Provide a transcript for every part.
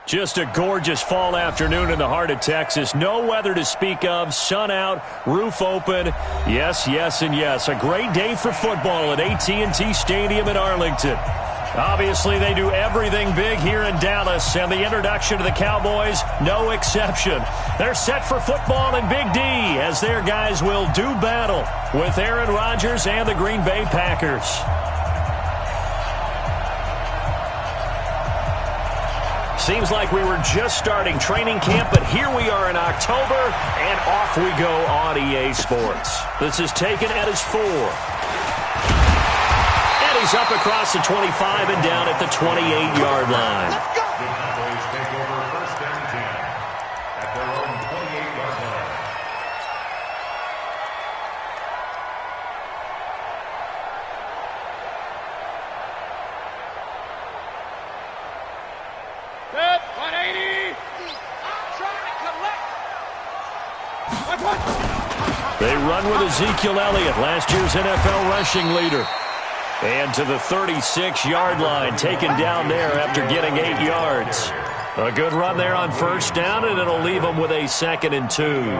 Just a gorgeous fall afternoon in the heart of Texas. No weather to speak of. Sun out, roof open. Yes, yes, and yes. A great day for football at AT&T Stadium in Arlington. Obviously, they do everything big here in Dallas, and the introduction to the Cowboys, no exception. They're set for football in Big D as their guys will do battle with Aaron Rodgers and the Green Bay Packers. Seems like we were just starting training camp, but here we are in October, and off we go on EA Sports. This is taken at his 4. And he's up across the 25 and down at the 28-yard line. Let's go! The Cowboys take over first down 10 at their own 28-yard line. Set, 180. I'm trying to collect. They run with Ezekiel Elliott, last year's NFL rushing leader. And to the 36-yard line, taken down there after getting 8 yards. A good run there on first down, and it'll leave them with a 2nd and 2.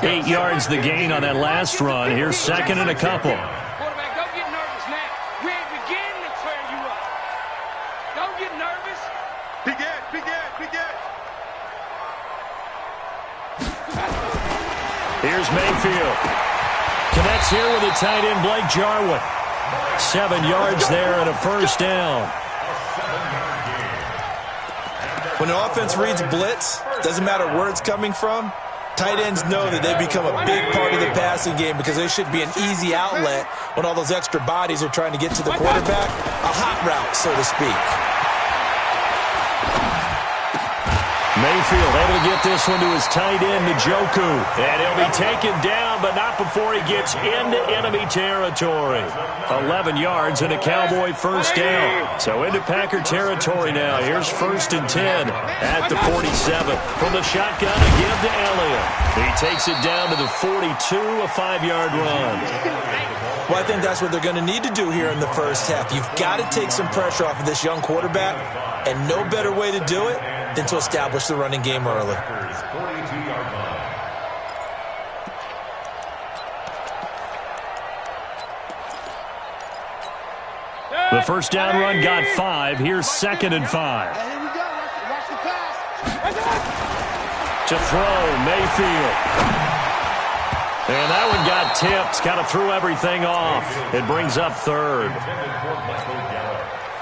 8 yards the gain on that last run. Here's 2nd and a couple. Quarterback, don't get nervous now. We ain't beginning to tear you up. Don't get nervous. Begin. Here's Mayfield. Connects here with the tight end, Blake Jarwin. 7 yards there and a first down. When an offense reads blitz, doesn't matter where it's coming from, tight ends know that they become a big part of the passing game because they should be an easy outlet when all those extra bodies are trying to get to the quarterback. A hot route, so to speak. Mayfield able to get this one to his tight end, Njoku. And he'll be taken down, but not before he gets into enemy territory. 11 yards and a Cowboy first down. So into Packer territory now. Here's 1st and 10 at the 47. From the shotgun again to Elliott. He takes it down to the 42, a 5-yard run. Well, I think that's what they're going to need to do here in the first half. You've got to take some pressure off of this young quarterback, and no better way to do it than to establish the running game early. The first down run got 5. Here's 2nd and 5. Here we go. Watch the pass. To throw, Mayfield. And that one got tipped. Kind of threw everything off. It brings up 3rd.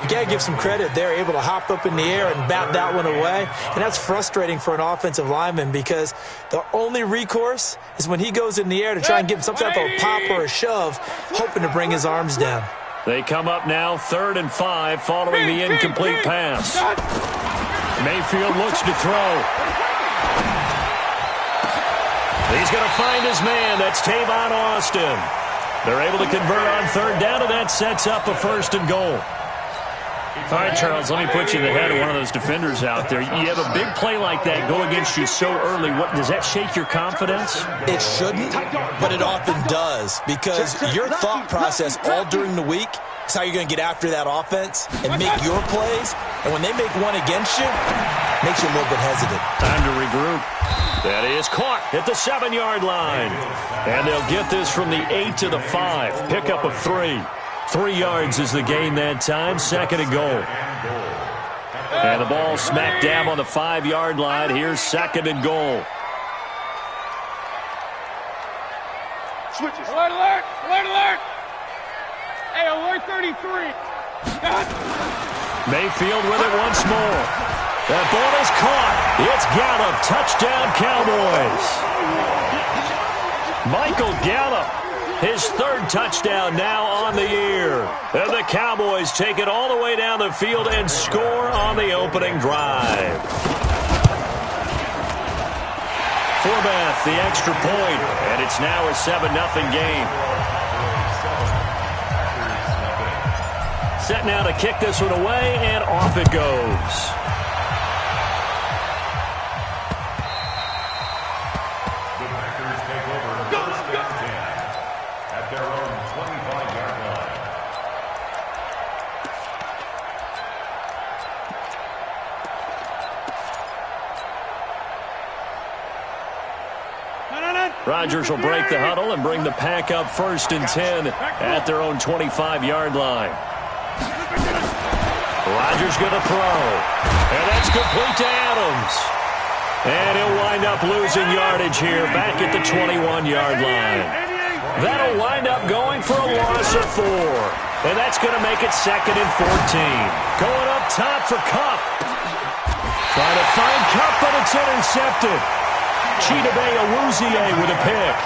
You got to give some credit. They're able to hop up in the air and bat that one away. And that's frustrating for an offensive lineman because the only recourse is when he goes in the air to try and give some type of a pop or a shove, hoping to bring his arms down. They come up now 3rd and 5 following the incomplete pass. Mayfield looks to throw. He's going to find his man. That's Tavon Austin. They're able to convert on 3rd down, and that sets up a 1st and goal. All right, Charles, let me put you in the head of one of those defenders out there. You have a big play like that go against you so early. What does that shake your confidence? It shouldn't, but it often does because your thought process all during the week is how you're going to get after that offense and make your plays. And when they make one against you, it makes you a little bit hesitant. Time to regroup. That is caught at the 7-yard line. And they'll get this from the 8 to the 5. Pickup of 3. 3 yards is the gain that time. 2nd and goal. And the ball smack dab on the 5-yard line. Here's 2nd and goal. Switches. Alert, alert, alert, alert. Hey, alert 33. Mayfield with it once more. That ball is caught. It's Gallup. Touchdown, Cowboys. Michael Gallup. His 3rd touchdown now on the year. And the Cowboys take it all the way down the field and score on the opening drive. Forbath, the extra point, and it's now a 7-0 game. Set now to kick this one away, and off it goes. Rodgers will break the huddle and bring the pack up 1st and 10 at their own 25-yard line. Rodgers going to throw. And that's complete to Adams. And he'll wind up losing yardage here back at the 21-yard line. That'll wind up going for a loss of 4. And that's going to make it 2nd and 14. Going up top for Kupp. Trying to find Kupp, but it's intercepted. Chidobe Awuzie with a pick.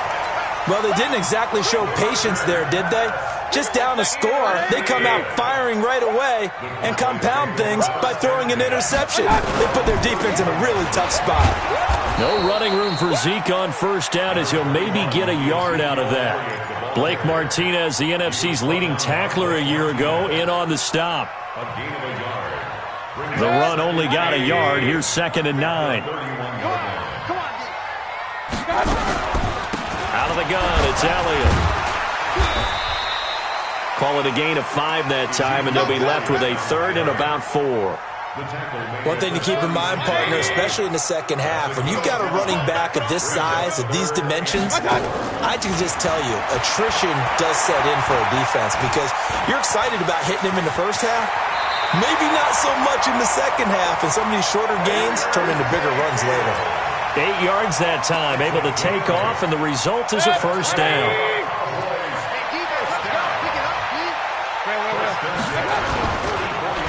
Well, they didn't exactly show patience there, did they? Just down a score, they come out firing right away and compound things by throwing an interception. They put their defense in a really tough spot. No running room for Zeke on 1st down as he'll maybe get a yard out of that. Blake Martinez, the NFC's leading tackler a year ago, in on the stop. The run only got a yard. Here's 2nd and 9. Out of the gun, it's Elliott. Call it a gain of 5 that time, and they'll be left with a 3rd and about 4. One thing to keep in mind, partner, especially in the second half, when you've got a running back of this size, of these dimensions, I can just tell you, attrition does set in for a defense because you're excited about hitting him in the first half. Maybe not so much in the second half, and some of these shorter gains turn into bigger runs later. 8 yards that time, able to take off, and the result is a 1st down.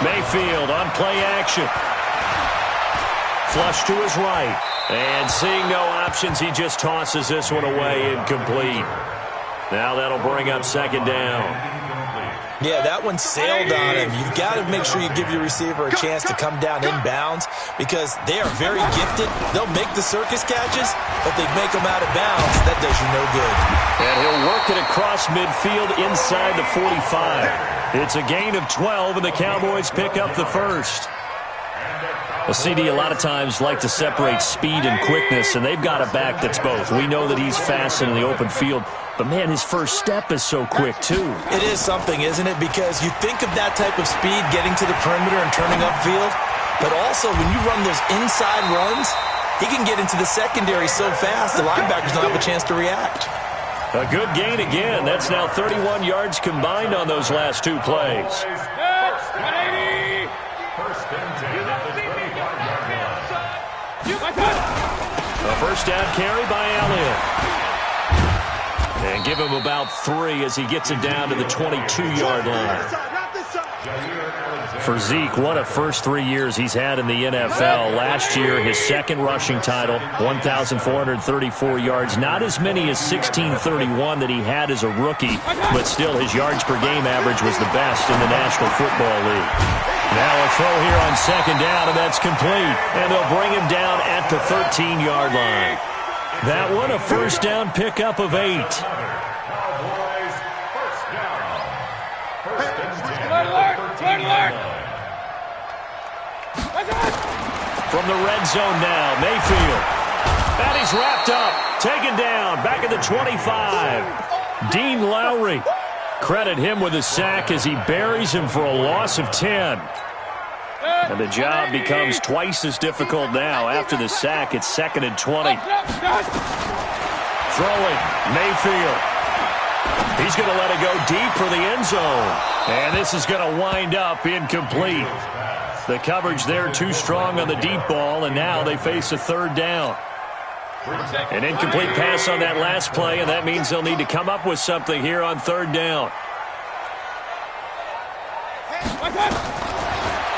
Mayfield on play action. Flush to his right. And seeing no options, he just tosses this one away, incomplete. Now that'll bring up 2nd down. Yeah, that one sailed on him. You've got to make sure you give your receiver a chance to come down inbounds because they are very gifted. They'll make the circus catches, but they make them out of bounds. That does you no good. And he'll work it across midfield inside the 45. It's a gain of 12, and the Cowboys pick up the 1st. Well, CD a lot of times like to separate speed and quickness, and they've got a back that's both. We know that he's fast in the open field, but, man, his first step is so quick, too. It is something, isn't it? Because you think of that type of speed getting to the perimeter and turning upfield, but also when you run those inside runs, he can get into the secondary so fast the linebackers don't have a chance to react. A good gain again. That's now 31 yards combined on those last 2 plays. A 1st down carry by Elliott. And give him about 3 as he gets it down to the 22-yard line. For Zeke, what a first 3 years he's had in the NFL. Last year, his 2nd rushing title, 1,434 yards. Not as many as 1,631 that he had as a rookie, but still his yards per game average was the best in the National Football League. Now a throw here on 2nd down, and that's complete. And they'll bring him down at the 13-yard line. That one, a 1st down pickup of 8. From the red zone now, Mayfield. And he's wrapped up, taken down, back at the 25. Dean Lowry. Credit him with a sack as he buries him for a loss of 10. And the job becomes twice as difficult now. After the sack, it's 2nd and 20. Throwing, Mayfield. He's going to let it go deep for the end zone. And this is going to wind up incomplete. The coverage there too strong on the deep ball, and now they face a 3rd down. An incomplete pass on that last play, and that means they'll need to come up with something here on 3rd down.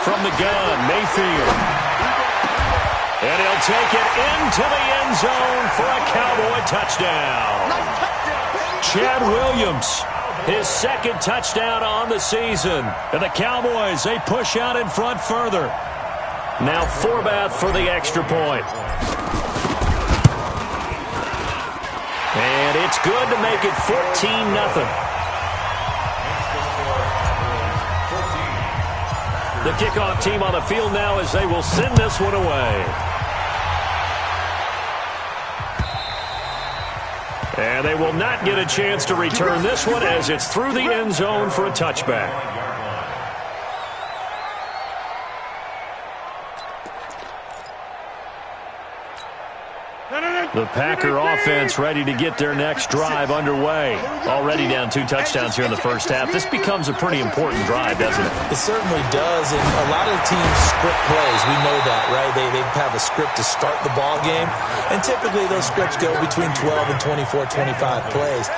From the gun, Mayfield. And he'll take it into the end zone for a Cowboy touchdown. Chad Williams, his 2nd touchdown on the season. And the Cowboys, they push out in front further. Now Forbath for the extra point. And it's good to make it 14-0. The kickoff team on the field now as they will send this one away. And they will not get a chance to return this one as it's through the end zone for a touchback. The Packer offense ready to get their next drive underway. Already down 2 touchdowns here in the first half. This becomes a pretty important drive, doesn't it? It certainly does, and a lot of the teams script plays. We know that, right? They have a script to start the ball game, and typically those scripts go between 12 and 24, 25 plays.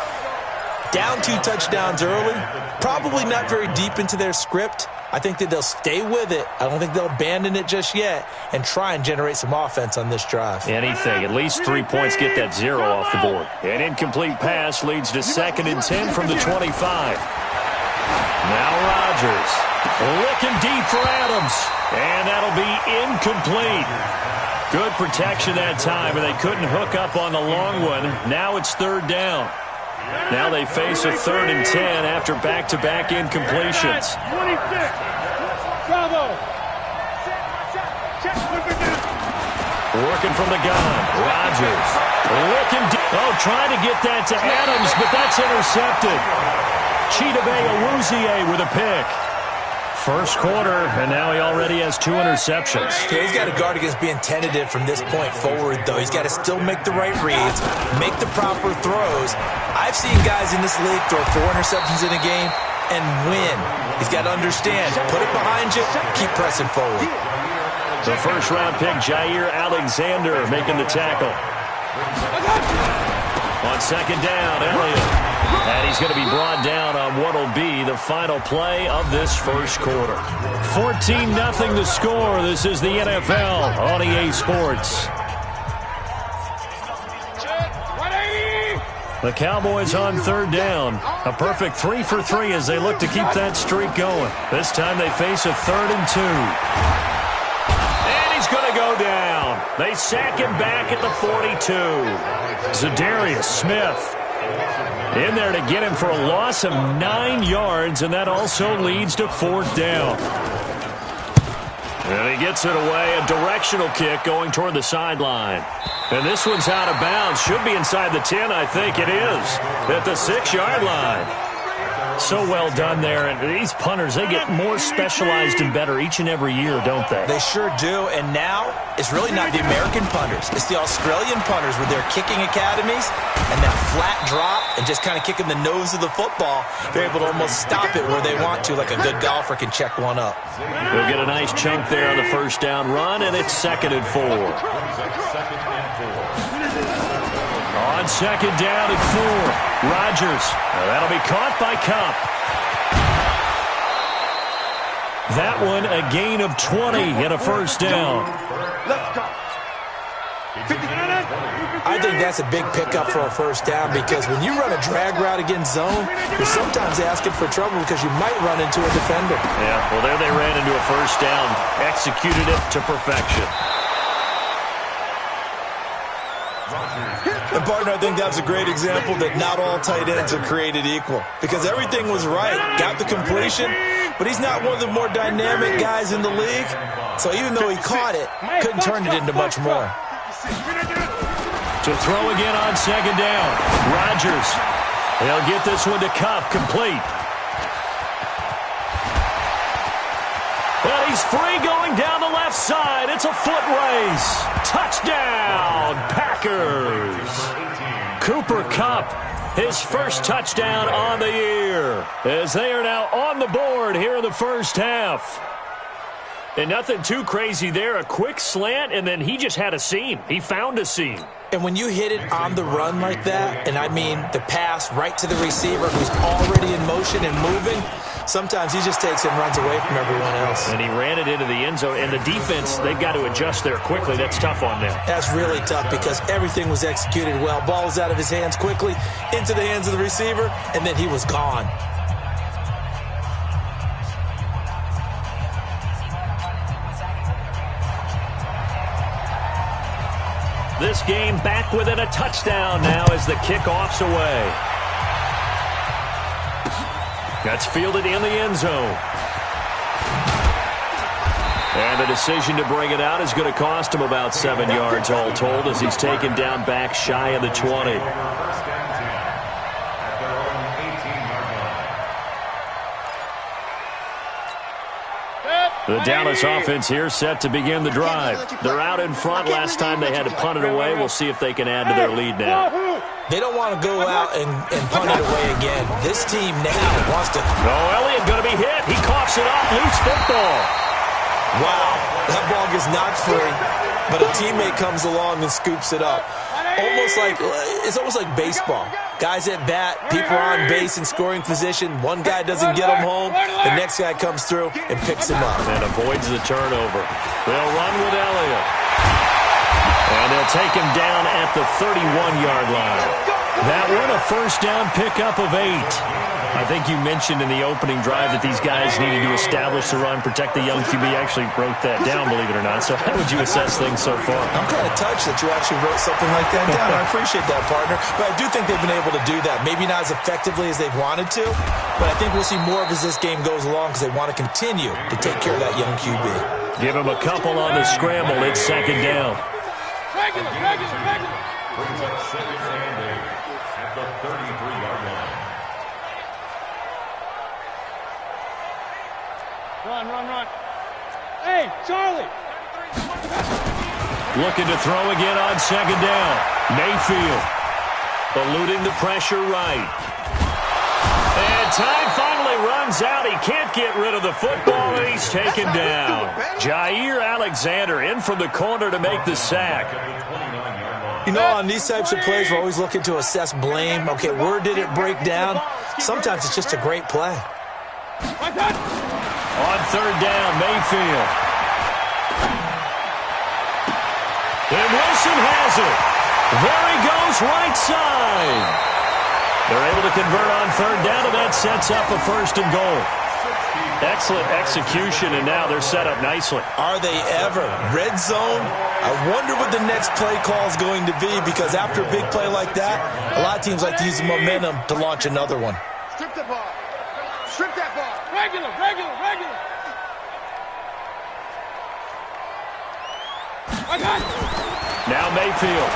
Down 2 touchdowns early, probably not very deep into their script. I think that they'll stay with it. I don't think they'll abandon it just yet and try and generate some offense on this drive. Anything. At least 3 points, get that 0 off the board. An incomplete pass leads to 2nd and 10 from the 25. Now Rodgers looking deep for Adams, and that'll be incomplete. Good protection that time, and they couldn't hook up on the long one. Now it's 3rd down. Now they face a 3rd and 10 after back-to-back incompletions. 26. Bravo. Working from the gun. Rodgers looking deep. Oh, trying to get that to Adams, but that's intercepted. Chidobe Awuzie with a pick. First quarter, and now he already has 2 interceptions. Okay, he's got to guard against being tentative from this point forward, though. He's got to still make the right reads, make the proper throws. I've seen guys in this league throw 4 interceptions in a game and win. He's got to understand, put it behind you, keep pressing forward. The first-round pick, Jair Alexander, making the tackle. On 2nd down, Elliott. And he's going to be brought down on what will be the final play of this first quarter. 14-0 the score. This is the NFL on EA Sports. The Cowboys on 3rd down. A perfect 3 for 3 as they look to keep that streak going. This time they face a 3rd and 2. And he's going to go down. They sack him back at the 42. Za'Darius Smith in there to get him for a loss of 9 yards, and that also leads to 4th down. And he gets it away, a directional kick going toward the sideline. And this one's out of bounds. Should be inside the 10, I think it is, at the 6-yard line. So well done there. And these punters, they get more specialized and better each and every year, don't they? They sure do. And now it's really not the American punters. It's the Australian punters with their kicking academies and that flat drop and just kind of kicking the nose of the football. They're able to almost stop it where they want to, like a good golfer can check one up. They'll get a nice chunk there on the first down run, and it's 2nd and 4. On 2nd down and 4, Rodgers. That'll be caught by Kupp. That one a gain of 20 and a first down. I think that's a big pickup for a first down because when you run a drag route against zone, you're sometimes asking for trouble because you might run into a defender. Yeah, well, there they ran into a first down, executed it to perfection. And, partner, I think that's a great example that not all tight ends are created equal because everything was right. Got the completion, but he's not one of the more dynamic guys in the league. So even though he caught it, couldn't turn it into much more. To throw again on 2nd down. Rodgers. They'll get this one to Kupp, complete. Well, he's free going down the left side. It's a foot race. Touchdown, Packers. Cooper Kupp, his first touchdown on the year, as they are now on the board here in the first half. And nothing too crazy there. A quick slant, and then he just had a seam. He found a seam. And when you hit it on the run like that, and I mean the pass right to the receiver who's already in motion and moving, sometimes he just takes it and runs away from everyone else. And he ran it into the end zone. And the defense, they've got to adjust there quickly. That's tough on them. That's really tough because everything was executed well. Ball was out of his hands quickly, into the hands of the receiver, and then he was gone. This game back within a touchdown now as the kickoff's away. That's fielded in the end zone. And the decision to bring it out is going to cost him about 7 yards all told as he's taken down back shy of the 20. The Dallas offense here set to begin the drive. They're out in front. Last time they had to punt it away. We'll see if they can add to their lead now. They don't want to go out and punt it away again. This team now wants to... Oh, Elliott going to be hit. He coughs it off. Loose football. Wow, that ball gets knocked free, but a teammate comes along and scoops it up. It's almost like baseball. Guys at bat, people are on base in scoring position. One guy doesn't get him home. The next guy comes through and picks him up. And avoids the turnover. They'll run with Elliott. And they'll take him down at the 31-yard line. That one a first down pickup of 8. I think you mentioned in the opening drive that these guys needed to establish the run, protect the young QB. Actually wrote that down, believe it or not. So how would you assess things so far? I'm kind of touched that you actually wrote something like that down. I appreciate that, partner. But I do think they've been able to do that. Maybe not as effectively as they've wanted to, but I think we'll see more of as this game goes along because they want to continue to take care of that young QB. Give him a couple on the scramble. It's second down. Brings up second and 8 at the 33-yard line. Run. Hey, Charlie. Looking to throw again on second down. Mayfield eluding the pressure right. And time finally runs out. He can't get rid of the football, and he's taken down. Jair Alexander in from the corner to make the sack. You know, on these types of plays, we're always looking to assess blame. Okay, where did it break down? Sometimes it's just a great play. On third down, Mayfield. And Wilson has it. There he goes, right side. They're able to convert on third down, and that sets up a first and goal. Excellent execution, and now they're set up nicely. Are they ever? Red zone? I wonder what the next play call is going to be, because after a big play like that, a lot of teams like to use the momentum to launch another one. Strip the ball. Strip that ball. Regular. I got it. Now Mayfield.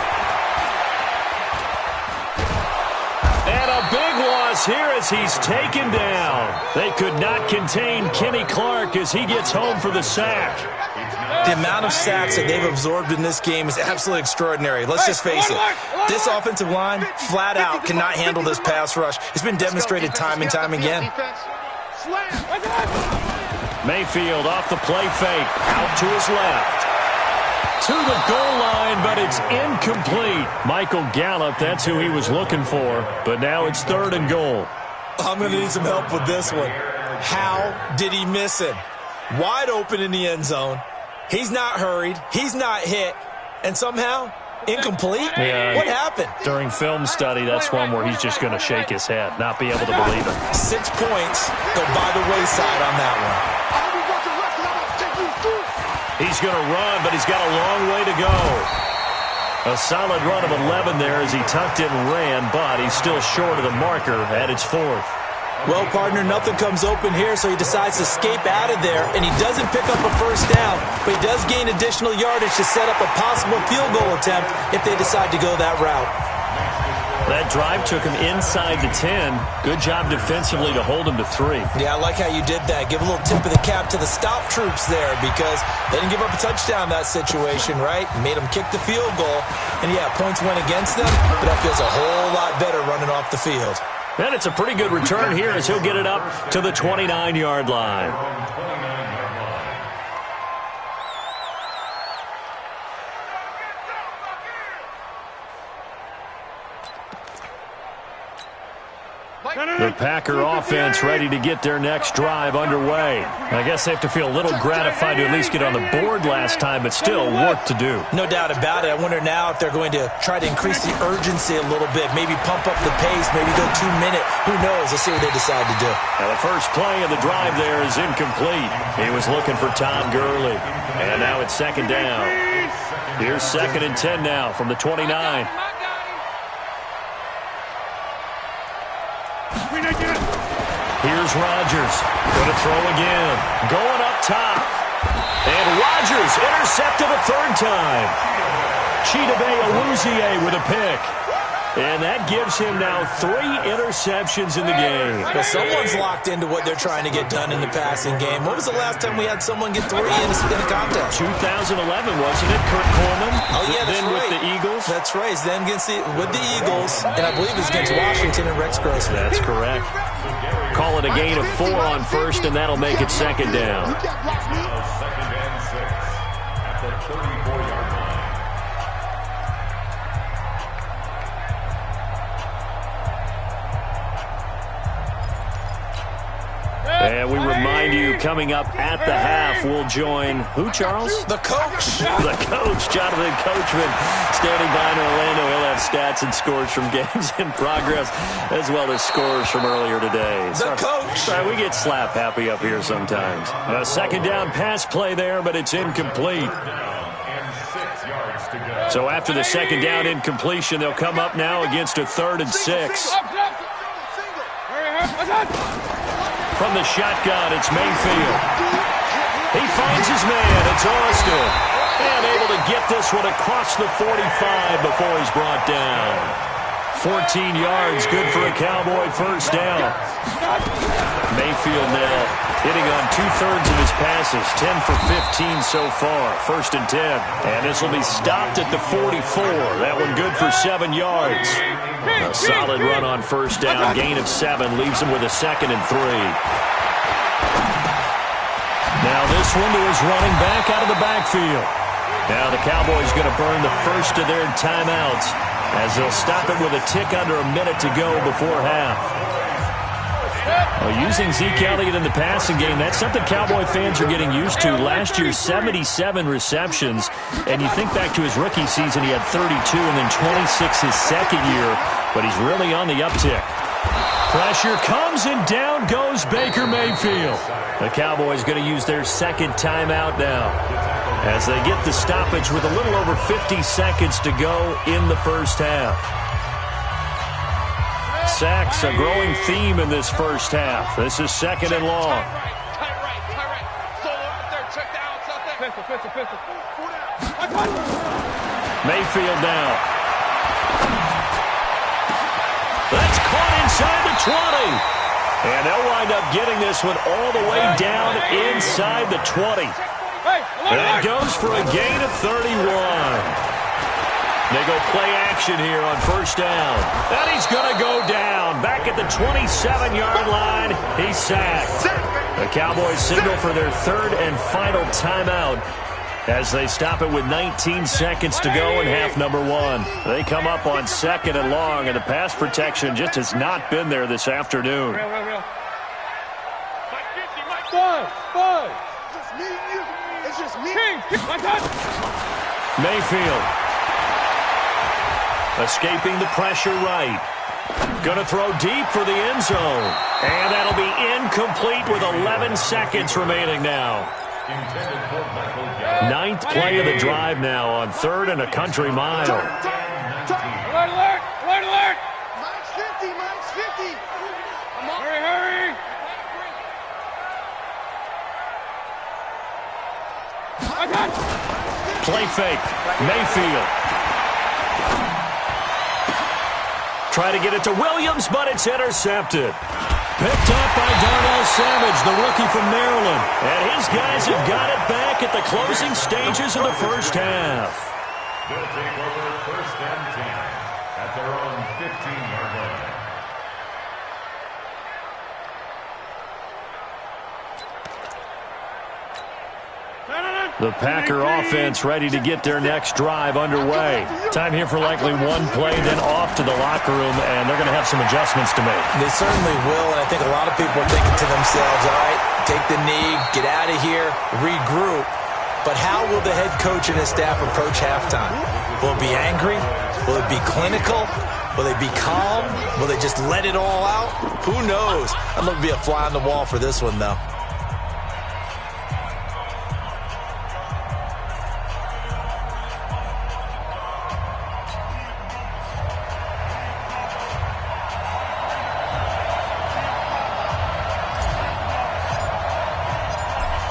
And a big loss here as he's taken down. They could not contain Kenny Clark as he gets home for the sack. The amount of sacks that they've absorbed in this game is absolutely extraordinary. Let's just face it. This offensive line, flat out, cannot handle this pass rush. It's been demonstrated time and time again. Mayfield off the play fake. Out to his left. To the goal line, but it's incomplete. Michael Gallup, that's who he was looking for. But now it's third and goal. I'm going to need some help with this one. How did he miss him? Wide open in the end zone. He's not hurried. He's not hit. And somehow, incomplete? Yeah. What happened? During film study, that's one where he's just going to shake his head, not be able to believe it. 6 points go by the wayside on that one. He's going to run, but he's got a long way to go. A solid run of 11 there as he tucked it and ran, but he's still short of the marker at its 4th. Well, partner, nothing comes open here, so he decides to escape out of there, and he doesn't pick up a first down, but he does gain additional yardage to set up a possible field goal attempt if they decide to go that route. That drive took him inside the 10. Good job defensively to hold him to 3. Yeah, I like how you did that. Give a little tip of the cap to the stop troops there because they didn't give up a touchdown in that situation, right? Made them kick the field goal. And, yeah, points went against them, but that feels a whole lot better running off the field. And it's a pretty good return here as he'll get it up to the 29-yard line. The Packer offense ready to get their next drive underway. I guess they have to feel a little gratified to at least get on the board last time, but still work to do. No doubt about it. I wonder now if they're going to try to increase the urgency a little bit, maybe pump up the pace, maybe go 2-minute. Who knows? Let's see what they decide to do. Now the first play of the drive there is incomplete. He was looking for Todd Gurley. And now it's second down. Here's 2nd and 10 now from the 29. Here's Rodgers. Going to throw again. Going up top. And Rodgers intercepted a 3rd time. Chidobe Awuzie with a pick. And that gives him now 3 interceptions in the game. Well, someone's locked into what they're trying to get done in the passing game. When was the last time we had someone get 3 in a contest? 2011, wasn't it? Kurt Coleman. Oh, yeah, that's then right. with the Eagles. That's right. It's then with the Eagles, and I believe it's against Washington and Rex Grossman. That's correct. Call it a gain of 4 on first, and that'll make it second down. Now 2nd and 6 at the 34-yard line. And we remind you, coming up at the half, we'll join who, Charles? The coach. The coach, Jonathan Coachman, standing by in Orlando. He'll have stats and scores from games in progress, as well as scores from earlier today. The coach. Sorry, we get slap happy up here sometimes. A second down pass play there, but it's incomplete. So after the second down incompletion, they'll come up now against a 3rd and 6. From the shotgun, it's Mayfield. He finds his man. It's Austin. And able to get this one across the 45 before he's brought down. 14 yards, good for a Cowboy first down. Mayfield now hitting on 2/3 of his passes, 10 for 15 so far. 1st and 10. And this will be stopped at the 44. That one good for 7 yards. A solid run on first down. Gain of 7 leaves him with a 2nd and 3. Now this one to his running back out of the backfield. Now the Cowboys going to burn the first of their timeouts as they'll stop it with a tick under a minute to go before half. Well, using Zeke Elliott in the passing game, that's something Cowboy fans are getting used to. Last year, 77 receptions. And you think back to his rookie season, he had 32 and then 26 his second year. But he's really on the uptick. Pressure comes and down goes Baker Mayfield. The Cowboys going to use their 2nd timeout now as they get the stoppage with a little over 50 seconds to go in the first half. Sacks, a growing theme in this first half. This is 2nd and long. Mayfield now. That's caught inside the 20. And they'll wind up getting this one all the way down inside the 20. That goes for a gain of 31. They go play action here on first down. And he's going to go down. Back at the 27-yard line, he's sacked. The Cowboys signal for their 3rd and final timeout as they stop it with 19 seconds to go in half number 1. They come up on 2nd and long, and the pass protection just has not been there this afternoon. It's just me. Mayfield. Escaping the pressure right. Going to throw deep for the end zone. And that'll be incomplete with 11 seconds remaining now. 9th play of the drive now on 3rd and a country mile. Alert, alert, alert, alert. Mike's 50, Mike's 50. Come on. Hurry, hurry. Play fake. Mayfield. Try to get it to Williams, but it's intercepted. Picked up by Darnell Savage, the rookie from Maryland. And his guys have got it back at the closing stages of the first half. They'll take over 1st and 10 at their own 15-yard line. The Packer offense ready to get their next drive underway. Time here for likely one play, then off to the locker room, and they're going to have some adjustments to make. They certainly will, and I think a lot of people are thinking to themselves, all right, take the knee, get out of here, regroup. But how will the head coach and his staff approach halftime? Will it be angry? Will it be clinical? Will they be calm? Will they just let it all out? Who knows? I'm going to be a fly on the wall for this one, though.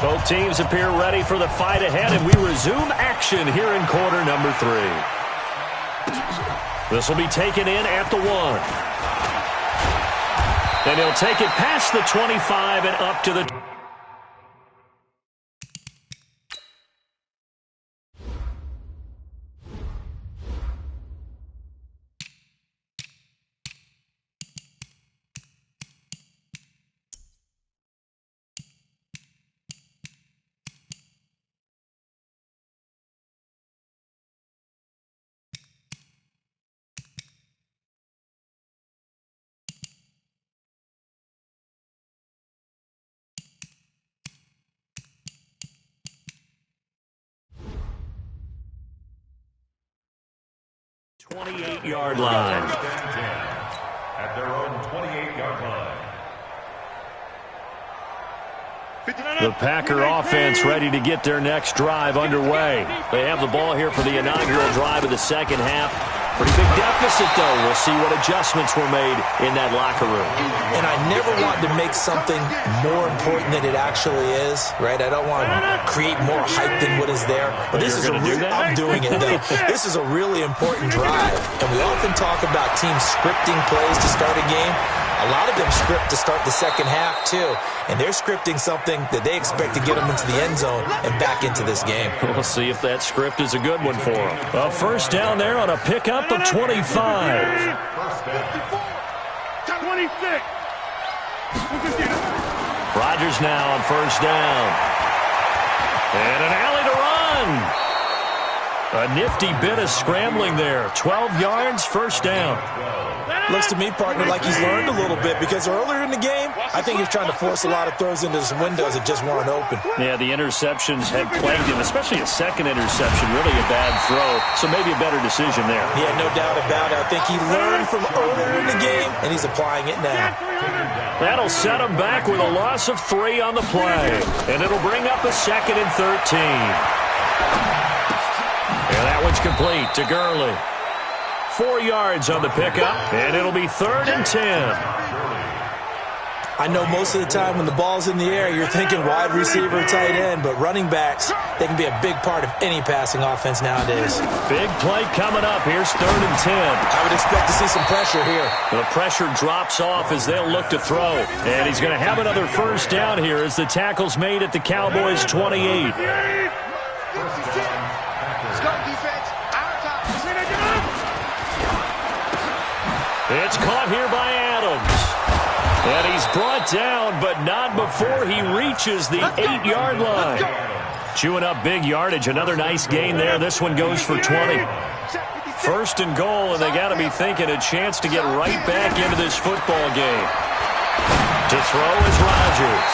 Both teams appear ready for the fight ahead, and we resume action here in quarter number 3. This will be taken in at the 1. And he'll take it past the 25 and up to the... .28-yard line. At their own 28-yard line. The Packer offense ready to get their next drive underway. They have the ball here for the inaugural drive of the second half. Pretty big deficit, though. We'll see what adjustments were made in that locker room. And I never want to make something more important than it actually is, right? I don't want to create more hype than what is there. But this is I'm doing it, though. This is a really important drive. And we often talk about teams scripting plays to start a game. A lot of them script to start the second half, too. And they're scripting something that they expect to get them into the end zone and back into this game. We'll see if that script is a good one for them. A first down there on a pickup of 25. 26. Rodgers now on first down. And an alley to run. A nifty bit of scrambling there. 12 yards, first down. Looks to me, partner, like he's learned a little bit because earlier in the game, I think he's trying to force a lot of throws into some windows that just weren't open. Yeah, the interceptions had plagued him, especially a second interception, really a bad throw, so maybe a better decision there. Yeah, no doubt about it. I think he learned from earlier in the game, and he's applying it now. That'll set him back with a loss of 3 on the play, and it'll bring up a 2nd and 13. And that one's complete to Gurley. 4 yards on the pickup, and it'll be 3rd and 10. I know most of the time when the ball's in the air, you're thinking wide receiver, tight end, but running backs, they can be a big part of any passing offense nowadays. Big play coming up. Here's 3rd and 10. I would expect to see some pressure here. The pressure drops off as they'll look to throw. And he's going to have another first down here as the tackle's made at the Cowboys' 28. It's caught here by Adams. And he's brought down, but not before he reaches the 8-yard line. Chewing up big yardage. Another nice gain there. This one goes for 20. 1st and goal, and they got to be thinking a chance to get right back into this football game. To throw is Rodgers.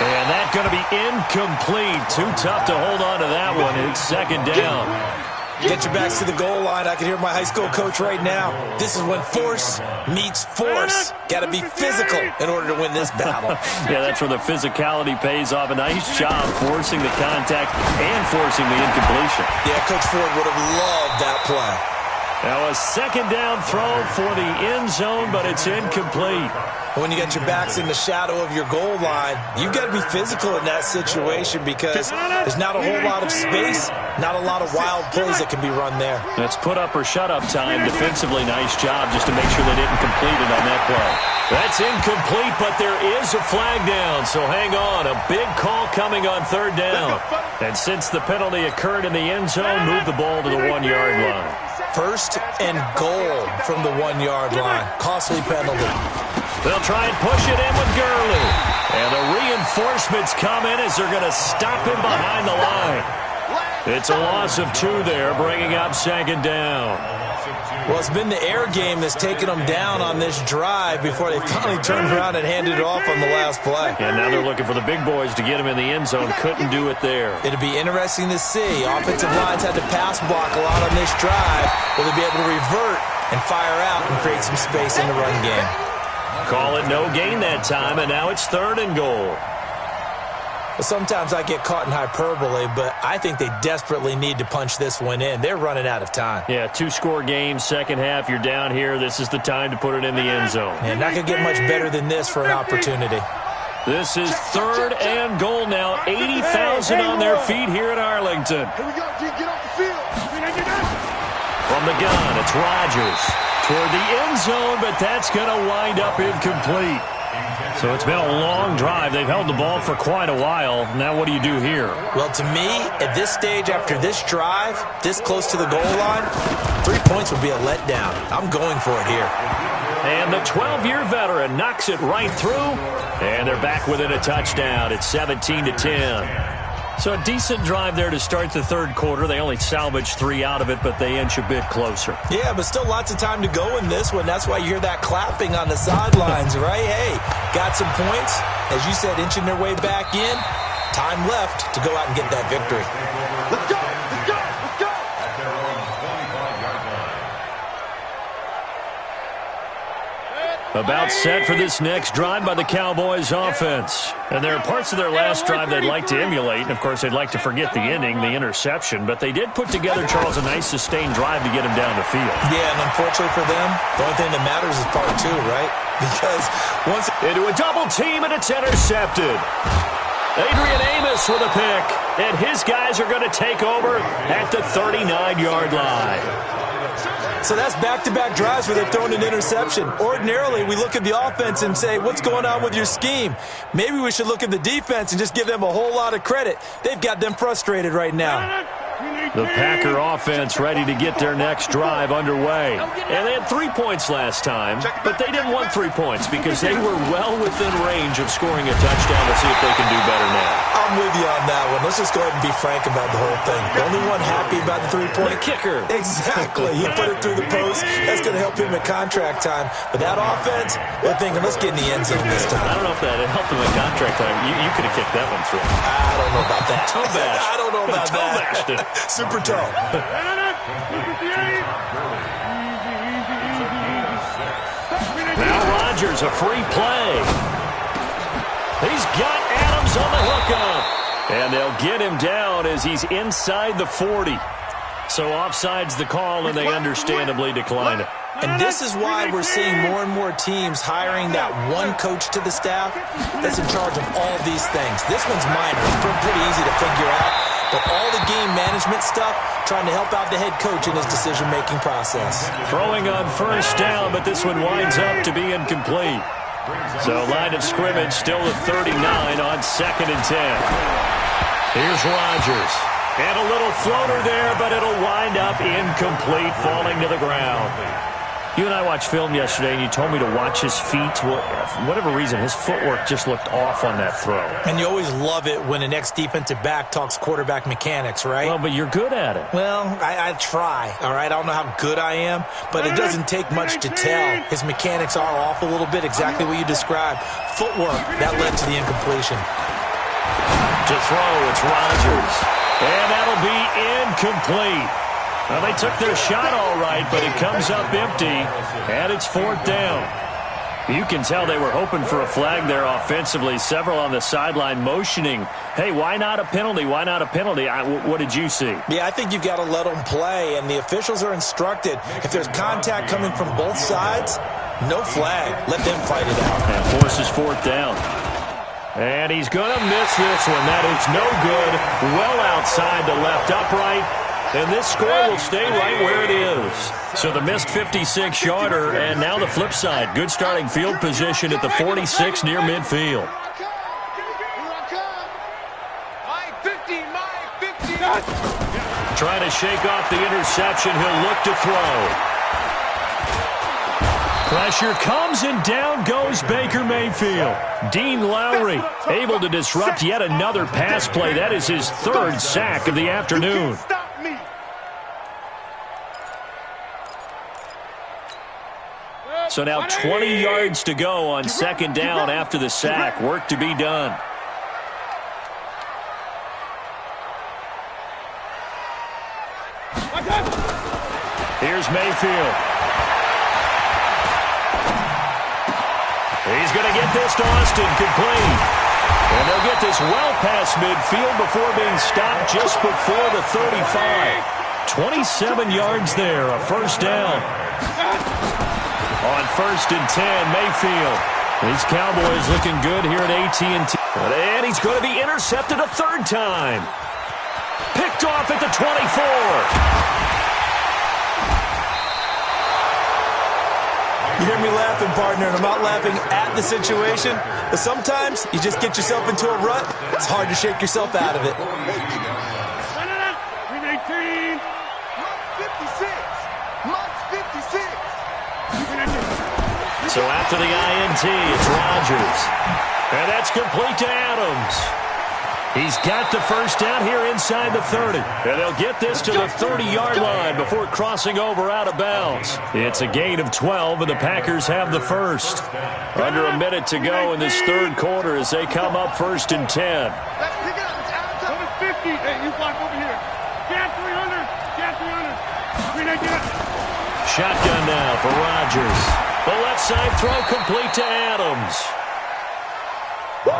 And that's going to be incomplete. Too tough to hold on to that one. It's 2nd down. Get your backs to the goal line. I can hear my high school coach right now. This is when force meets force. Got to be physical in order to win this battle. Yeah, that's where the physicality pays off. A nice job forcing the contact and forcing the incompletion. Yeah, Coach Ford would have loved that play. Now a 2nd down throw for the end zone, but it's incomplete. When you got your backs in the shadow of your goal line, you've got to be physical in that situation because there's not a whole lot of space, not a lot of wild plays that can be run there. That's put up or shut up time. Defensively, nice job just to make sure they didn't complete it on that play. That's incomplete, but there is a flag down, so hang on. A big call coming on 3rd down. And since the penalty occurred in the end zone, move the ball to the 1-yard line. 1st and goal from the 1-yard line. Costly penalty. They'll try and push it in with Gurley. And the reinforcements come in as they're going to stop him behind the line. It's a loss of 2 there, bringing up 2nd down. Well, it's been the air game that's taken them down on this drive before they finally turned around and handed it off on the last play. And now they're looking for the big boys to get him in the end zone. Couldn't do it there. It'll be interesting to see. Offensive lines had to pass block a lot on this drive. Will they be able to revert and fire out and create some space in the run game? Call it no gain that time, and now it's 3rd and goal. Sometimes I get caught in hyperbole, but I think they desperately need to punch this one in. They're running out of time. Yeah, 2-score game, second half. You're down here. This is the time to put it in the end zone. And not going to get much better than this for an opportunity. This is 3rd and goal now. 80,000 on their feet here at Arlington. Here we go, G. Get off the field. From the gun, it's Rodgers toward the end zone, but that's going to wind up incomplete. So it's been a long drive. They've held the ball for quite a while. Now what do you do here? Well, to me, at this stage, after this drive, this close to the goal line, 3 points would be a letdown. I'm going for it here. And the 12-year veteran knocks it right through, and they're back within a touchdown. It's 17-10. So a decent drive there to start the third quarter. They only salvaged 3 out of it, but they inch a bit closer. Yeah, but still lots of time to go in this one. That's why you hear that clapping on the sidelines, right? Hey, got some points. As you said, inching their way back in. Time left to go out and get that victory. Let's go! Let's go! Let's go! At their own 25-yard line. About set for this next drive by the Cowboys offense. And there are parts of their last drive they'd like to emulate. And, of course, they'd like to forget the ending, the interception. But they did put together, Charles, a nice sustained drive to get him down the field. Yeah, and unfortunately for them, the only thing that matters is part 2, right? Because once into a double team, and it's intercepted. Adrian Amos with a pick. And his guys are going to take over at the 39-yard line. So that's back-to-back drives where they're throwing an interception. Ordinarily, we look at the offense and say, what's going on with your scheme? Maybe we should look at the defense and just give them a whole lot of credit. They've got them frustrated right now. The Packer offense ready to get their next drive underway. And they had 3 points last time, but they didn't want 3 points because they were well within range of scoring a touchdown. Let's see if they can do better now. I'm with you on that one. Let's just go ahead and be frank about the whole thing. The only one happy about the 3-point kicker. Exactly. He put it through the post. That's going to help him at contract time. But that offense, they're thinking, let's get in the end zone this time. I don't know if that helped him at contract time. You could have kicked that one through. I don't know about that. Toe bash. I don't know about toe that. Bashed it. Super toe. Now Rodgers, a free play. He's got Adams on the hookup. And they'll get him down as he's inside the 40. So offside's the call, and they understandably decline it. And this is why we're seeing more and more teams hiring that one coach to the staff that's in charge of all these things. This one's minor. It's pretty easy to figure out. But all the game management stuff, trying to help out the head coach in his decision-making process. Throwing on first down, but this one winds up to be incomplete. So line of scrimmage still at 39 on 2nd and 10. Here's Rodgers. And a little floater there, but it'll wind up incomplete, falling to the ground. You and I watched film yesterday, and you told me to watch his feet. For whatever reason, his footwork just looked off on that throw. And you always love it when an ex-defensive back talks quarterback mechanics, right? Well, but you're good at it. Well, I try, all right? I don't know how good I am, but it doesn't take much to tell. His mechanics are off a little bit, exactly what you described. Footwork, that led to the incompletion. To throw, it's Rodgers. And that'll be incomplete. Well, they took their shot all right, but it comes up empty, and it's 4th down. You can tell they were hoping for a flag there offensively. Several on the sideline motioning, hey, why not a penalty? Why not a penalty? What did you see? Yeah, I think you've got to let them play, and the officials are instructed. If there's contact coming from both sides, no flag. Let them fight it out. And forces 4th down. And he's going to miss this one. That is no good. Well outside the left upright. And this score will stay right where it is. So the missed 56-yarder, and now the flip side. Good starting field position at the 46 near midfield. Trying to shake off the interception. He'll look to throw. Pressure comes, and down goes Baker Mayfield. Dean Lowry able to disrupt yet another pass play. That is his 3rd sack of the afternoon. So now 20 yards to go on 2nd down after the sack. Work to be done. Here's Mayfield. He's going to get this to Austin, complete. And they'll get this well past midfield before being stopped just before the 35. 27 yards there, a 1st down. On 1st and 10, Mayfield. These Cowboys looking good here at AT&T. And he's going to be intercepted a 3rd time. Picked off at the 24. You hear me laughing, partner, and I'm not laughing at the situation, but sometimes you just get yourself into a rut. It's hard to shake yourself out of it. 318. Mike's 56. So after the INT, it's Rodgers. And that's complete to Adams. He's got the first down here inside the 30. And they'll get this to the 30-yard line before crossing over out of bounds. It's a gain of 12, and the Packers have the first. Under a minute to go in this third quarter as they come up 1st and 10. Let's pick it up. It's out of 50. Hey, you block over here. Get 300. Get 300. 300. Shotgun now for Rodgers. The left side throw complete to Adams.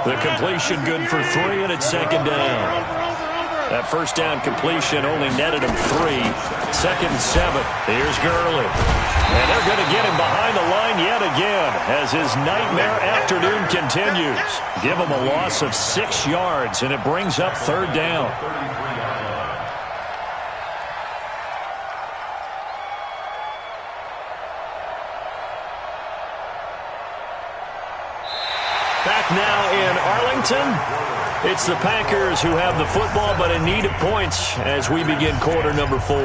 The completion good for 3, and it's 2nd down. That first down completion only netted him 3. 2nd and 7. Here's Gurley. And they're going to get him behind the line yet again as his nightmare afternoon continues. Give him a loss of 6 yards, and it brings up 3rd down. Back now in Arlington, it's the Packers who have the football but in need of points as we begin quarter number 4.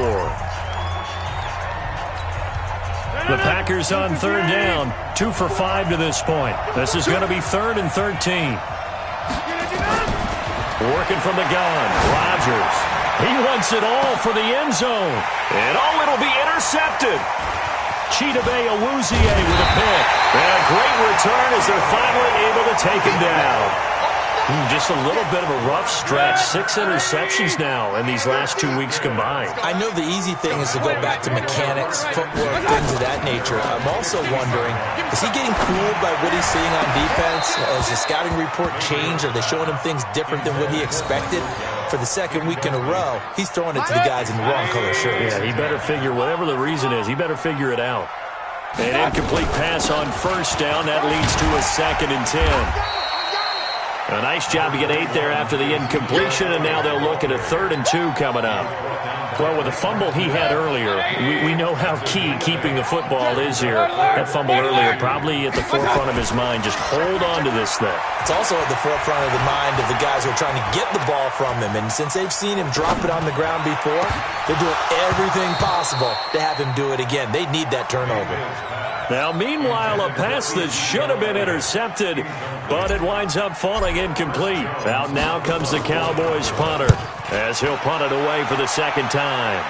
The Packers on 3rd down, 2 for 5 to this point. This is going to be 3rd and 13. Working from the gun, Rodgers. He wants it all for the end zone. And it'll be intercepted. Chidobe Awuzie with a pick. And a great return as they're finally able to take him down. Just a little bit of a rough stretch. 6 interceptions now in these last 2 weeks combined. I know the easy thing is to go back to mechanics, footwork, things of that nature. I'm also wondering, is he getting fooled by what he's seeing on defense? Has the scouting report changed? Are they showing him things different than what he expected? For the 2nd week in a row, he's throwing it to the guys in the wrong color shirts. Yeah, he better figure, whatever the reason is, he better figure it out. An incomplete pass on 1st down. That leads to a 2nd and 10. A nice job to get 8 there after the incompletion, and now they'll look at a 3rd and 2 coming up. Well, with the fumble he had earlier, we know how key keeping the football is here. That fumble earlier probably at the forefront of his mind. Just hold on to this thing. It's also at the forefront of the mind of the guys who are trying to get the ball from him. And since they've seen him drop it on the ground before, they're doing everything possible to have him do it again. They need that turnover. Now, meanwhile, a pass that should have been intercepted, but it winds up falling incomplete. Out now comes the Cowboys punter as he'll punt it away for the 2nd time.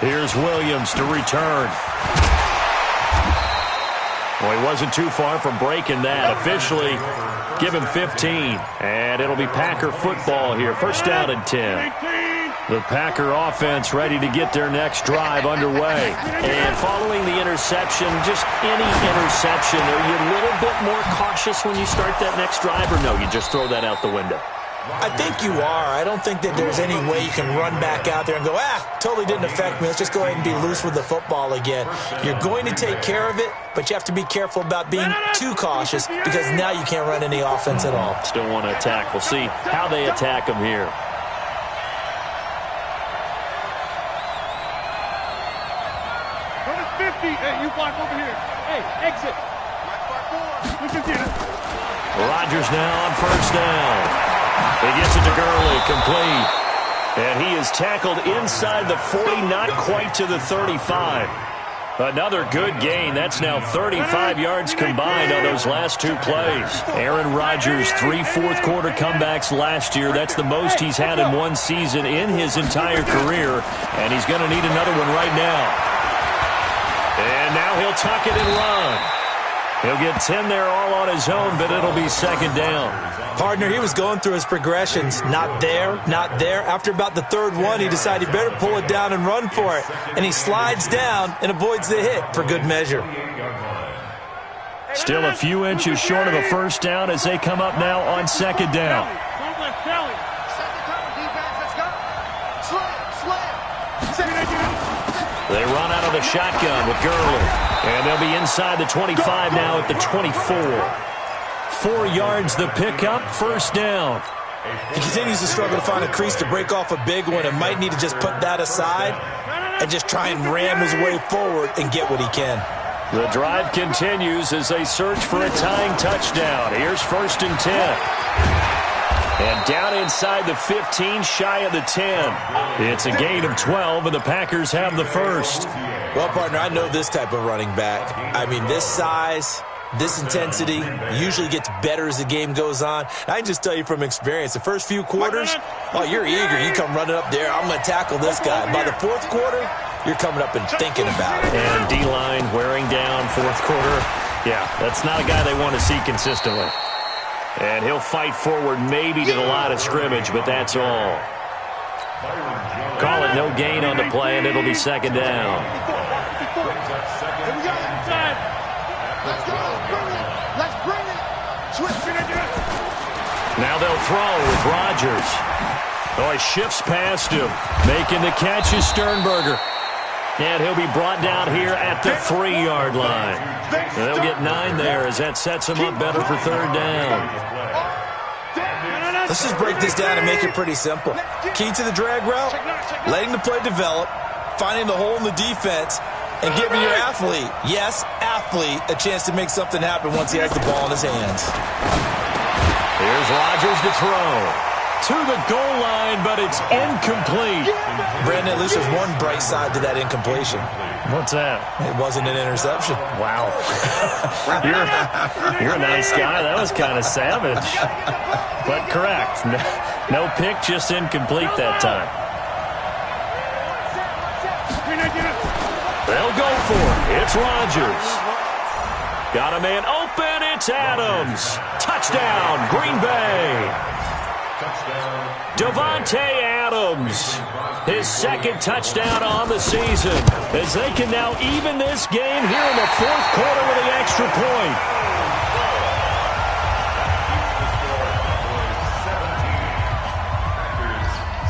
Here's Williams to return. Well, he wasn't too far from breaking that. Officially, give him 15. And it'll be Packer football here. 1st down and 10. The Packer offense ready to get their next drive underway. And following the interception, just any interception, are you a little bit more cautious when you start that next drive, or no, you just throw that out the window? I think you are. I don't think that there's any way you can run back out there and go, totally didn't affect me. Let's just go ahead and be loose with the football again. You're going to take care of it, but you have to be careful about being too cautious because now you can't run any offense at all. Still want to attack. We'll see how they attack him here. Hey, you block over here. Hey, exit. Rodgers now on 1st down. He gets it to Gurley, complete. And he is tackled inside the 40, not quite to the 35. Another good gain. That's now 35 yards combined on those last 2 plays. Aaron Rodgers, 3 fourth-quarter comebacks last year. That's the most he's had in one season in his entire career. And he's going to need another one right now. And now he'll tuck it and run. He'll get 10 there all on his own, but it'll be 2nd down. Partner, he was going through his progressions. Not there, not there. After about the 3rd one, he decided he better pull it down and run for it. And he slides down and avoids the hit for good measure. Still a few inches short of a 1st down as they come up now on 2nd down. They run out of the shotgun with Gurley. And they'll be inside the 25 now at the 24. 4 yards the pickup, 1st down. He continues to struggle to find a crease to break off a big one and might need to just put that aside. and just try and ram his way forward and get what he can. The drive continues as they search for a tying touchdown. Here's 1st and 10. And down inside the 15, shy of the 10. It's a gain of 12, and the Packers have the first. Well, partner, I know this type of running back. I mean, this size, this intensity usually gets better as the game goes on. I can just tell you from experience, the first few quarters, oh, you're eager. You come running up there, I'm going to tackle this guy. By the 4th quarter, you're coming up and thinking about it. And D-line wearing down 4th quarter. Yeah, that's not a guy they want to see consistently. And he'll fight forward maybe to the line of scrimmage, but that's all. Call it no gain on the play, and it'll be 2nd down. Now they'll throw with Rodgers. Oh, he shifts past him. Making the catch is Sternberger. And he'll be brought down here at the 3-yard line. They'll get 9 there as that sets him up better for 3rd down. Let's just break this down and make it pretty simple. Key to the drag route, letting the play develop, finding the hole in the defense, and giving your athlete, yes, athlete, a chance to make something happen once he has the ball in his hands. Here's Rodgers to throw. To the goal line, but it's incomplete. Brandon, at least there's one bright side to that incompletion. What's that? It wasn't an interception. Wow. You're a nice guy. That was kind of savage. But correct. No pick, just incomplete that time. They'll go for it. It's Rodgers. Got a man open. It's Adams. Touchdown, Green Bay. Davante Adams, his 2nd touchdown on the season, as they can now even this game here in the 4th quarter with the extra point.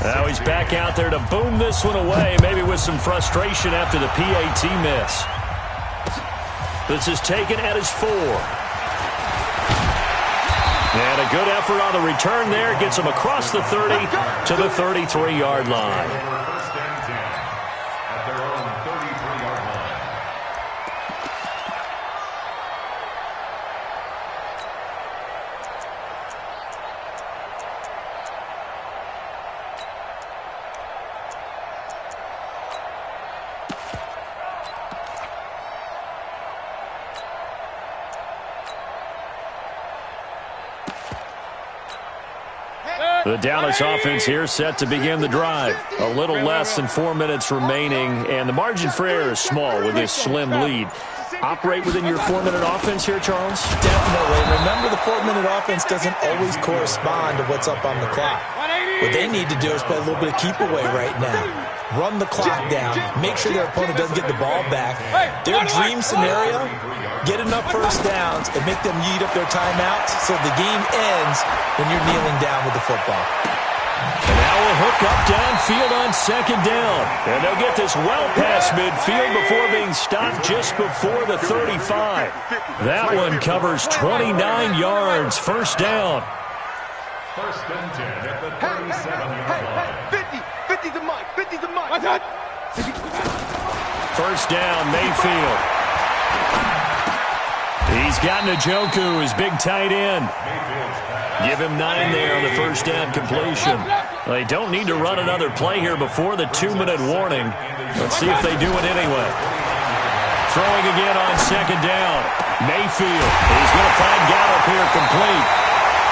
Now he's back out there to boom this one away, maybe with some frustration after the PAT miss. This is taken at his 4. And a good effort on the return there. Gets him across the 30 to the 33-yard line. The Dallas offense here set to begin the drive. A little less than 4 minutes remaining, and the margin for error is small with this slim lead. Operate within your 4-minute offense here, Charles? Definitely. Remember, the 4-minute offense doesn't always correspond to what's up on the clock. What they need to do is play a little bit of keep away right now. Run the clock down. Make sure their opponent doesn't get the ball back. Their dream scenario, get enough first downs and make them eat up their timeouts so the game ends when you're kneeling down with the football. And now we'll hook up downfield on 2nd down. And they'll get this well past midfield before being stopped just before the 35. That one covers 29 yards. 1st down. 1st and 10 at the 37-yard line. 50 to Mike. 50 to Mike. 1st down, Mayfield. He's got Njoku, his big tight end. Give him 9 there on the 1st down completion. They don't need to run another play here before the 2-minute warning. Let's see if they do it anyway. Throwing again on 2nd down. Mayfield. He's going to find Gallup here complete.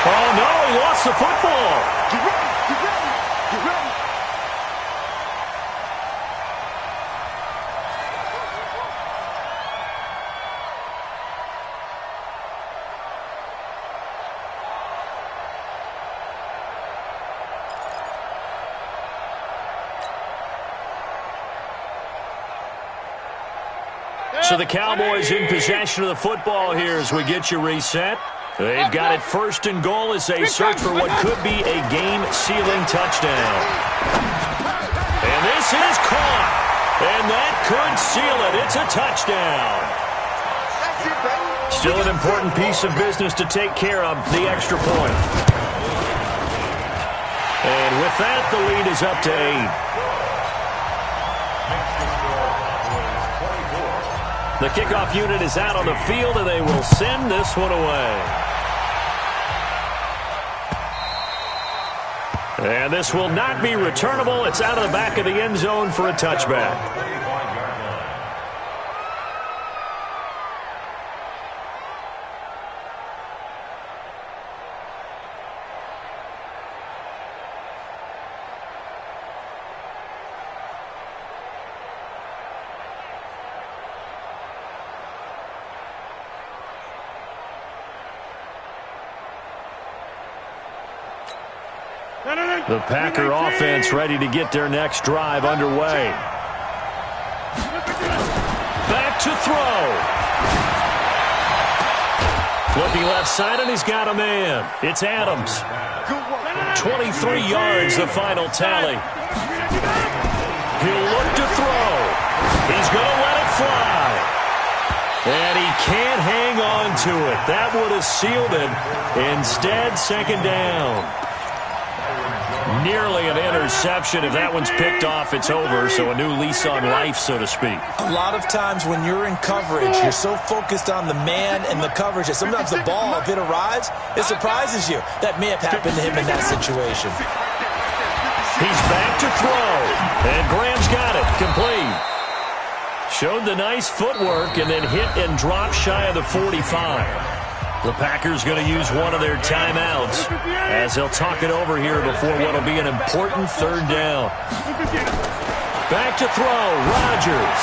Oh, no, he lost the football. Get ready. Get ready. Get ready. So the Cowboys in possession of the football here as we get you reset. They've got it 1st and goal as they search for what could be a game-sealing touchdown. And this is caught. And that could seal it. It's a touchdown. Still an important piece of business to take care of, the extra point. And with that, the lead is up to 8. The kickoff unit is out on the field, and they will send this one away. And this will not be returnable. It's out of the back of the end zone for a touchback. The Packer offense ready to get their next drive underway. Back to throw. Looking left side, and he's got a man. It's Adams. 23 yards, the final tally. He'll look to throw. He's going to let it fly. And he can't hang on to it. That would have sealed it. Instead, second down. Nearly an interception. If that one's picked off, it's over. So a new lease on life, so to speak. A lot of times when you're in coverage, you're so focused on the man and the coverage that sometimes the ball, if it arrives, it surprises you. That may have happened to him in that situation. He's back to throw. And Graham's got it. Complete. Showed the nice footwork and then hit and dropped shy of the 45. The Packers going to use one of their timeouts as they'll talk it over here before what will be an important third down. Back to throw, Rodgers.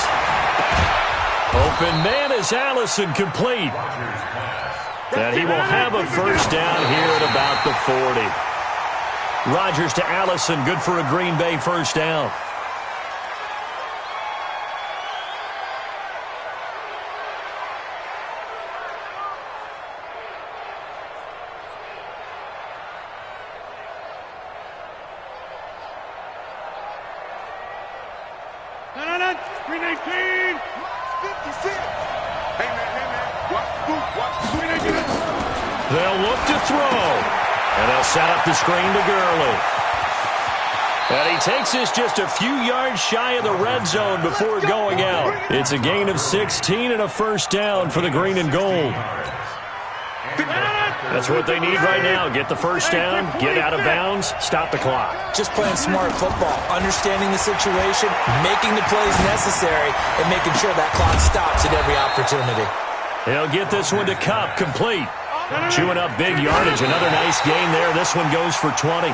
Open man is Allison, complete. And he will have a first down here at about the 40. Rodgers to Allison, good for a Green Bay first down. They'll look to throw. And they'll set up the screen to Gurley. And he takes this just a few yards shy of the red zone before going out. It's a gain of 16 and a first down for the green and gold. That's what they need right now. Get the first down, get out of bounds, stop the clock. Just playing smart football, understanding the situation, making the plays necessary, and making sure that clock stops at every opportunity. They'll get this one to Kupp, complete. Chewing up big yardage. Another nice gain there. This one goes for 20.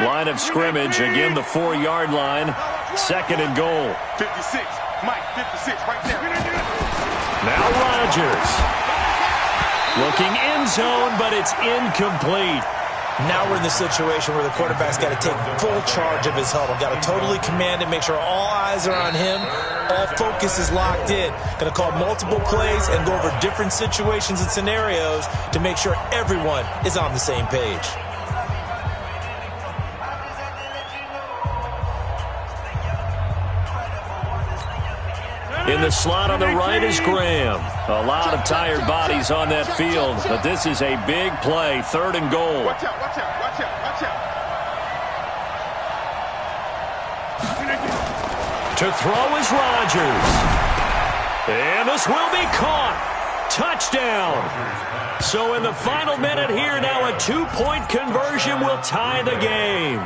Line of scrimmage. Again, the 4-yard line. Second and goal. 56. Mike, 56 right there. Now Rodgers. Looking end zone, but it's incomplete. Now we're in the situation where the quarterback's got to take full charge of his huddle. Got to totally command it, make sure all eyes are on him. All focus is locked in. Going to call multiple plays and go over different situations and scenarios to make sure everyone is on the same page. In the slot on the right is Graham. A lot of tired bodies on that field, but this is a big play. Third and goal. Watch out, watch out, watch out, watch out. To throw is Rodgers. And this will be caught. Touchdown. So in the final minute here, now a 2-point conversion will tie the game.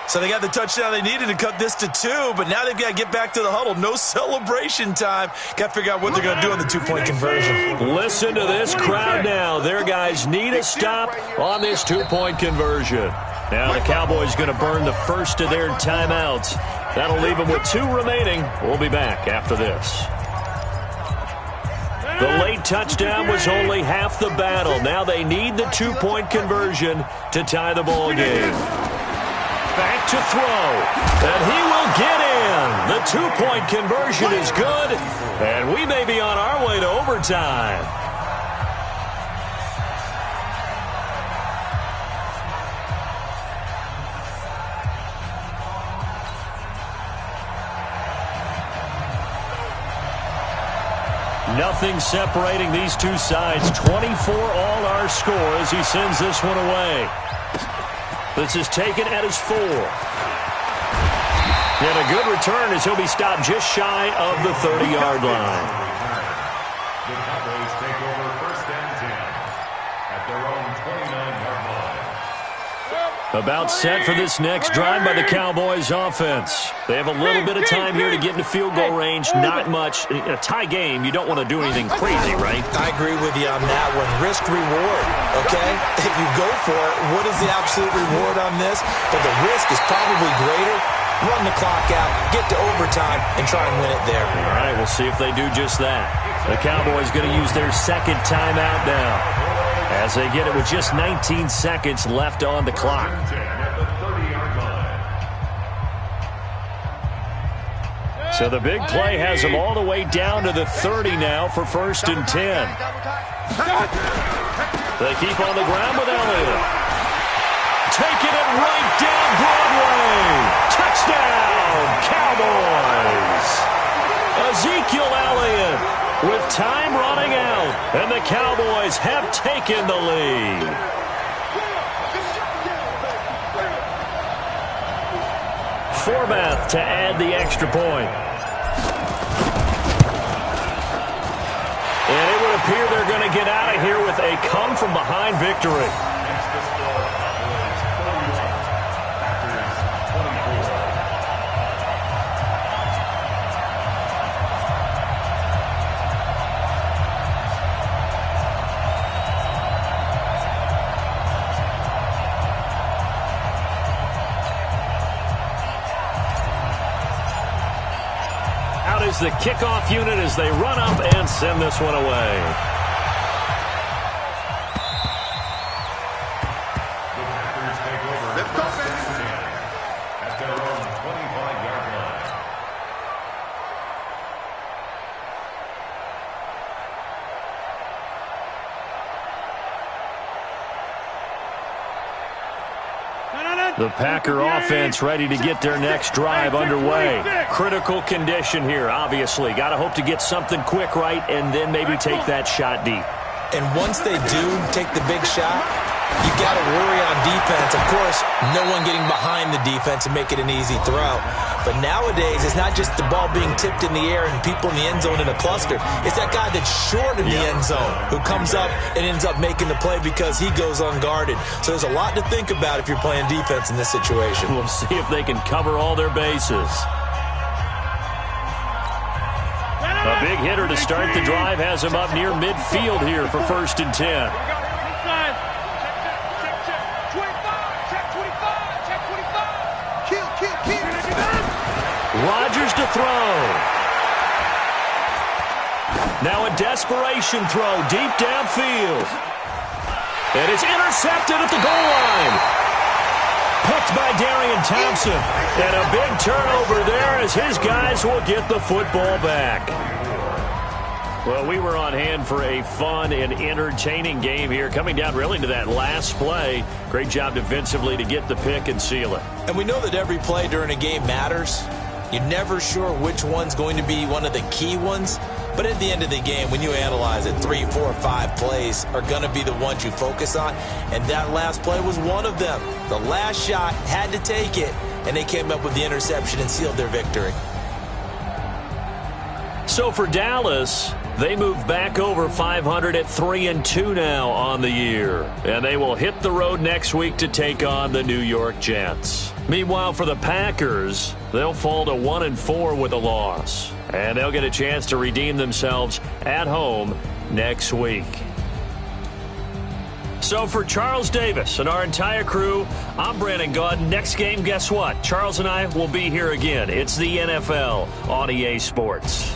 So they got the touchdown they needed to cut this to 2, but now they've got to get back to the huddle. No celebration time. Got to figure out what they're going to do on the 2-point conversion. Listen to this crowd now. Their guys need a stop on this 2-point conversion. Now the Cowboys going to burn the first of their timeouts. That'll leave them with 2 remaining. We'll be back after this. The late touchdown was only half the battle. Now they need the 2-point conversion to tie the ball game. Back to throw, and he will get in. The 2-point conversion is good, and we may be on our way to overtime. Nothing separating these two sides. 24 all our score as he sends this one away. This is taken at his 4. And a good return as he'll be stopped just shy of the 30-yard line. The Cowboys take over first and 10 at their own 29-yard line. About set for this next drive by the Cowboys offense. They have a little bit of time here to get into field goal range. Not much. In a tie game, you don't want to do anything crazy, right? I agree with you on that one. Risk reward, okay? If you go for it, what is the absolute reward on this? But the risk is probably greater. Run the clock out, get to overtime, and try and win it there. All right, we'll see if they do just that. The Cowboys going to use their second timeout now as they get it with just 19 seconds left on the clock. So the big play has them all the way down to the 30 now for first and 10. They keep on the ground with Elliott. Taking it right down Broadway. Touchdown, Cowboys. Ezekiel Elliott with time running out, and the Cowboys have taken the lead. Forbath to add the extra point. And it would appear they're going to get out of here with a come-from-behind victory. Is the kickoff unit as they run up and send this one away. The Packers take over first and 10 at their own 25-yard line. The Packer offense ready to get their next drive underway. Critical condition here, obviously. Got to hope to get something quick right and then maybe take that shot deep. And once they do take the big shot, you got to worry on defense. Of course, no one getting behind the defense and make it an easy throw. But nowadays, it's not just the ball being tipped in the air and people in the end zone in a cluster. It's that guy that's short in the end zone who comes up and ends up making the play because he goes unguarded. So there's a lot to think about if you're playing defense in this situation. We'll see if they can cover all their bases. A big hitter to start the drive has him up near midfield here for first and 10. Rodgers to throw. Now a desperation throw deep downfield. And it's intercepted at the goal line. Picked by Darian Thompson. And a big turnover there as his guys will get the football back. Well, we were on hand for a fun and entertaining game here. Coming down really to that last play. Great job defensively to get the pick and seal it. And we know that every play during a game matters. You're never sure which one's going to be one of the key ones. But at the end of the game, when you analyze it, 3, 4, 5 plays are going to be the ones you focus on. And that last play was one of them. The last shot had to take it, and they came up with the interception and sealed their victory. So for Dallas, they move back over 500 at 3-2 now on the year. And they will hit the road next week to take on the New York Jets. Meanwhile, for the Packers, they'll fall to 1-4 with a loss. And they'll get a chance to redeem themselves at home next week. So for Charles Davis and our entire crew, I'm Brandon Gaudin. Next game, guess what? Charles and I will be here again. It's the NFL on EA Sports.